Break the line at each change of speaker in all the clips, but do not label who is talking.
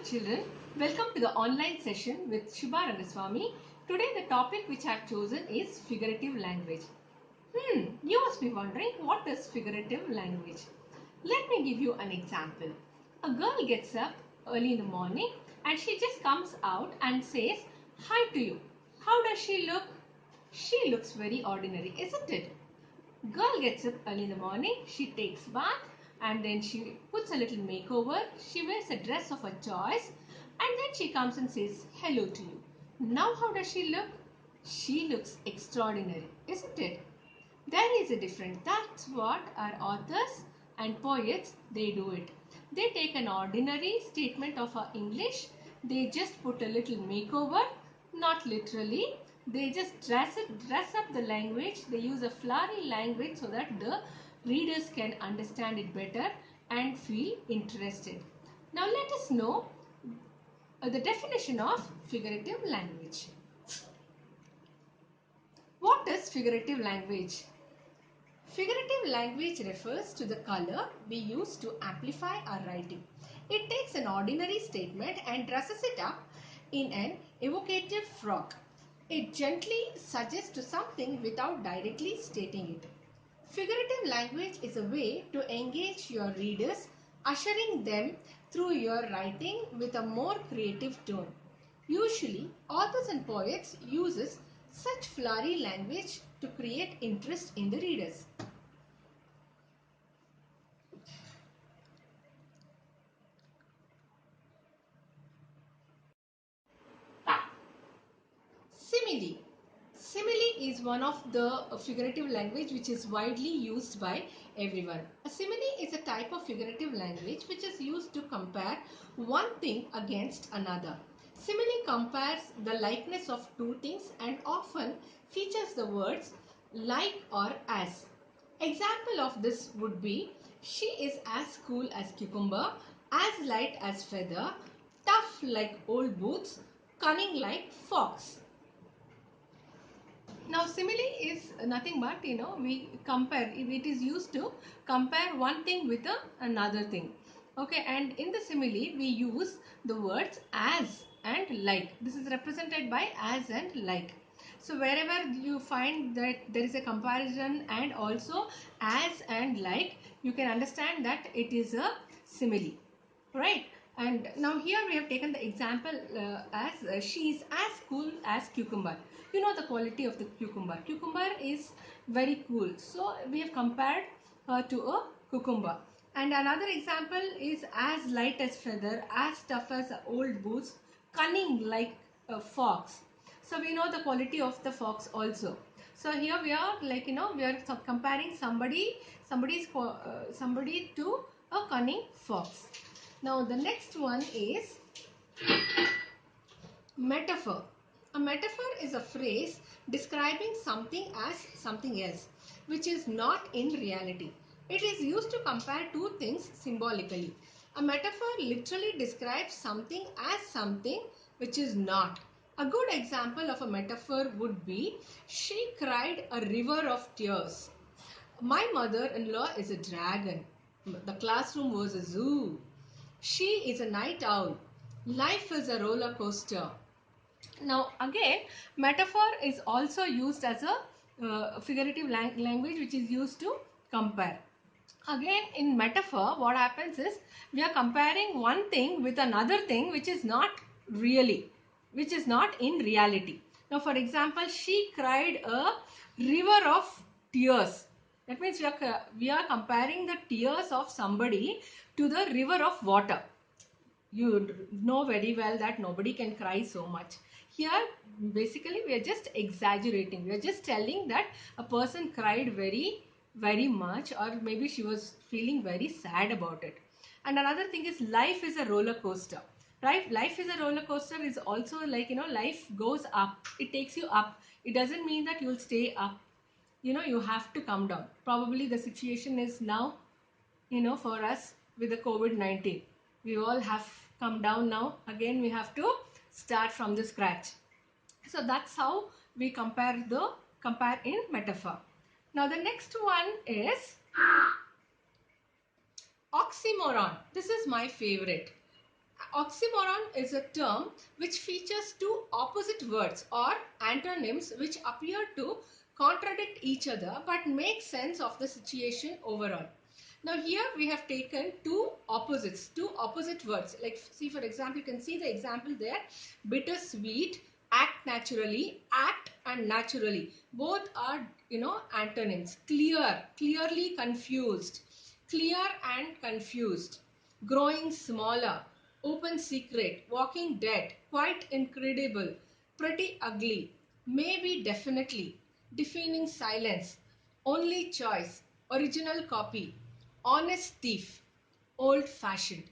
children, welcome to the online session with Shubha Rangaswamy. Today the topic which I have chosen is figurative language. You must be wondering, what is figurative language? Let me give you an example. A girl gets up early in the morning and she just comes out and says hi to you. How does she look? She looks very ordinary, isn't it? Girl gets up early in the morning, she takes bath and then she puts a little makeover, she wears a dress of her choice and then she comes and says hello to you. Now how does she look? She looks extraordinary, isn't it? There is a difference. That's what our authors and poets, they do it. They take an ordinary statement of our English, they just put a little makeover, not literally. They just dress up the language. They use a flowery language so that the readers can understand it better and feel interested. Now let us know the definition of figurative language. What is figurative language? Figurative language refers to the color we use to amplify our writing. It takes an ordinary statement and dresses it up in an evocative frock. It gently suggests to something without directly stating it. Figurative language is a way to engage your readers, ushering them through your writing with a more creative tone. Usually, authors and poets uses such flowery language to create interest in the readers. Simile. Simile is one of the figurative language which is widely used by everyone. A simile is a type of figurative language which is used to compare one thing against another. Simile compares the likeness of two things and often features the words like or as. Example of this would be, she is as cool as cucumber, as light as feather, tough like old boots, cunning like fox. Now simile is nothing but, we compare, it is used to compare one thing with another thing. Okay, and in the simile we use the words as and like. This is represented by as and like. So wherever you find that there is a comparison and also as and like, you can understand that it is a simile, right? And now here we have taken the example as she is as cool as cucumber. You know the quality of the cucumber. Cucumber is very cool. So we have compared her to a cucumber. And another example is as light as feather, as tough as old boots, cunning like a fox. So we know the quality of the fox also. So here we are we are comparing somebody to a cunning fox. Now the next one is metaphor. A metaphor is a phrase describing something as something else, which is not in reality. It is used to compare two things symbolically. A metaphor literally describes something as something which is not. A good example of a metaphor would be, she cried a river of tears. My mother-in-law is a dragon. The classroom was a zoo. She is a night owl. Life is a roller coaster. Now again, metaphor is also used as a figurative language which is used to compare. Again, in metaphor, what happens is we are comparing one thing with another thing which is not in reality. Now for example, she cried a river of tears. That means we are comparing the tears of somebody to the river of water. You know very well that nobody can cry so much. Here basically we are just exaggerating. We are just telling that a person cried very much, or maybe she was feeling very sad about it. And another thing is, life is a roller coaster, right? Life is a roller coaster is also like, life goes up, it takes you up. It doesn't mean that you'll stay up. You have to come down. Probably the situation is now, for us with the COVID-19, we all have come down now. Again, we have to start from the scratch. So that's how we compare in metaphor. Now the next one is oxymoron. This is my favorite. Oxymoron is a term which features two opposite words or antonyms which appear to contradict each other but make sense of the situation overall. Now here we have taken two opposite words. Like see, for example, you can see the example there. Bittersweet, act naturally, act and naturally. Both are, antonyms. Clear, clearly confused. Clear and confused. Growing smaller. Open secret. Walking dead. Quite incredible. Pretty ugly. Maybe definitely. Defining silence. Only choice. Original copy. Honest thief. Old fashioned.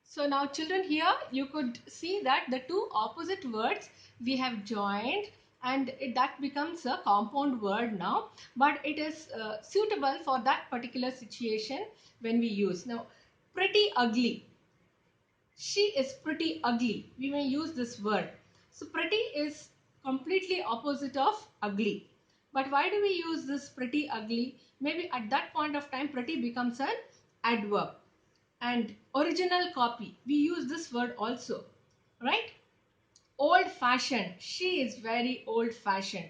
So now children, here you could see that the two opposite words we have joined, and that becomes a compound word now, but it is suitable for that particular situation when we use. Now, pretty ugly. She is pretty ugly. We may use this word. So pretty is completely opposite of ugly. But why do we use this pretty ugly? Maybe at that point of time pretty becomes an adverb. And original copy, we use this word also, right? Old fashioned, she is very old fashioned.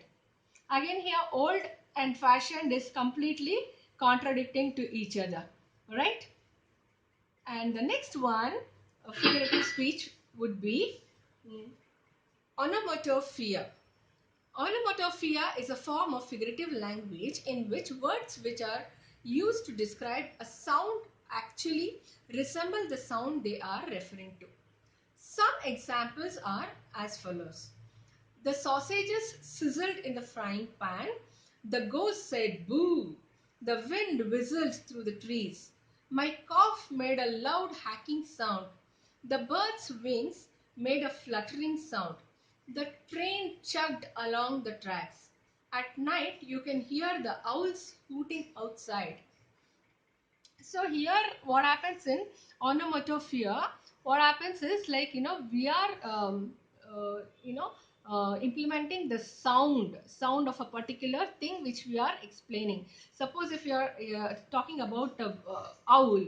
Again here old and fashioned is completely contradicting to each other, right? And the next one, a figurative speech, would be onomatopoeia. Onomatopoeia is a form of figurative language in which words which are used to describe a sound actually resemble the sound they are referring to. Some examples are as follows. The sausages sizzled in the frying pan. The ghost said boo. The wind whistled through the trees. My cough made a loud hacking sound. The bird's wings made a fluttering sound. The train chugged along the tracks. At night you can hear the owls hooting outside. So here what happens in onomatopoeia, what happens is, like, we are implementing the sound of a particular thing which we are explaining. Suppose if you are talking about owl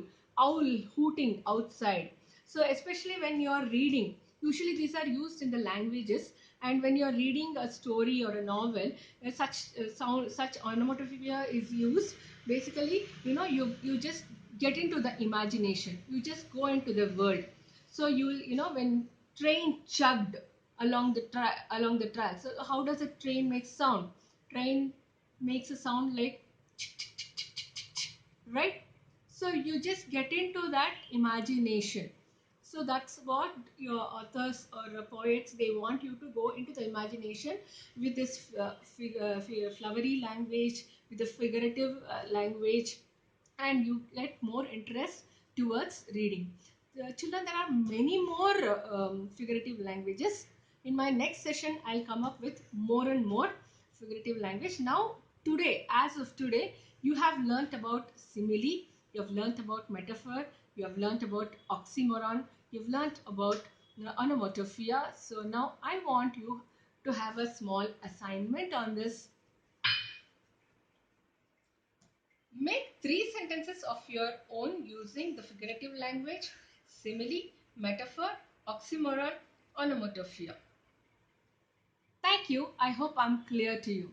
hooting outside. So especially when you are reading, usually these are used in the languages, and when you are reading a story or a novel, such onomatopoeia is used. Basically, you just get into the imagination, you just go into the world. So when train chugged along the track, so how does a train make sound? Train makes a sound like, right? So you just get into that imagination. So that's what your authors or poets, they want you to go into the imagination with this flowery language, with the figurative language, and you get more interest towards reading. Children, there are many more figurative languages. In my next session, I'll come up with more and more figurative language. Now, today, as of today, you have learnt about simile, you have learnt about metaphor, you have learnt about oxymoron, you've learnt about onomatopoeia. So now I want you to have a small assignment on this. Make 3 sentences of your own using the figurative language, simile, metaphor, oxymoron, onomatopoeia. Thank you. I hope I'm clear to you.